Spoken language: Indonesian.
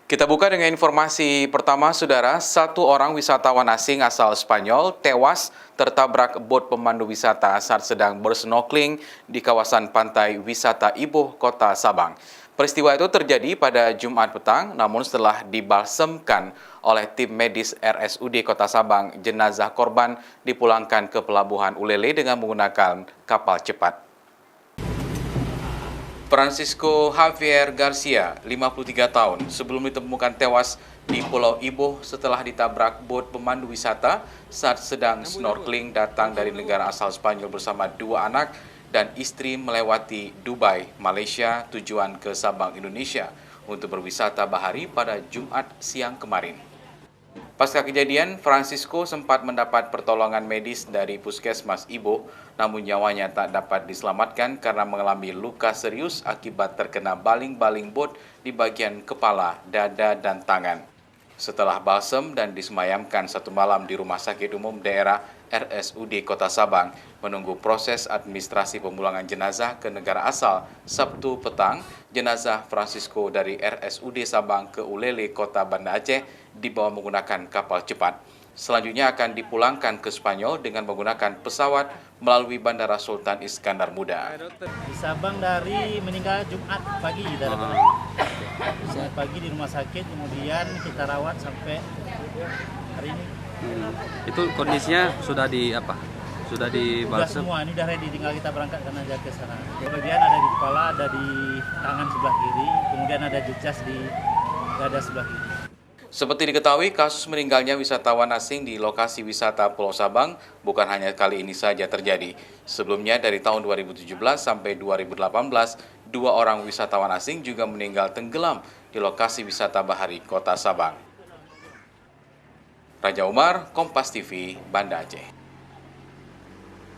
Kita buka dengan informasi pertama, Saudara. Satu orang wisatawan asing asal Spanyol tewas tertabrak bot pemandu wisata saat sedang bersnorkeling di kawasan pantai wisata Iboh, Kota Sabang. Peristiwa itu terjadi pada Jumat petang, namun setelah dibalsemkan oleh tim medis RSUD Kota Sabang, jenazah korban dipulangkan ke Pelabuhan Ulele dengan menggunakan kapal cepat. Francisco Javier Garcia, 53 tahun, sebelum ditemukan tewas di Pulau Iboh setelah ditabrak bot pemandu wisata saat sedang snorkeling datang dari negara asal Spanyol bersama dua anak dan istri melewati Dubai, Malaysia, tujuan ke Sabang, Indonesia untuk berwisata bahari pada Jumat siang kemarin. Pasca kejadian, Francisco sempat mendapat pertolongan medis dari Puskesmas Iboh, namun nyawanya tak dapat diselamatkan karena mengalami luka serius akibat terkena baling-baling bot di bagian kepala, dada, dan tangan. Setelah balsem dan disemayamkan satu malam di Rumah Sakit Umum Daerah RSUD Kota Sabang, menunggu proses administrasi pemulangan jenazah ke negara asal, Sabtu petang, jenazah Francisco dari RSUD Sabang ke Ulele, Kota Banda Aceh, dibawa menggunakan kapal cepat. Selanjutnya akan dipulangkan ke Spanyol dengan menggunakan pesawat melalui Bandara Sultan Iskandar Muda. Di Sabang dari meninggal Jumat pagi, Jumat pagi di rumah sakit, kemudian kita rawat sampai hari ini. Itu kondisinya sudah di apa? Sudah di Sudah balsem? semua, ini udah ready, tinggal kita berangkatkan aja ke sana. Bagian ada di kepala, ada di tangan sebelah kiri, kemudian ada jejak di dada sebelah kiri. Seperti diketahui, kasus meninggalnya wisatawan asing di lokasi wisata Pulau Sabang bukan hanya kali ini saja terjadi. Sebelumnya dari tahun 2017 sampai 2018, dua orang wisatawan asing juga meninggal tenggelam di lokasi wisata bahari Kota Sabang. Raja Umar, Kompas TV, Banda Aceh.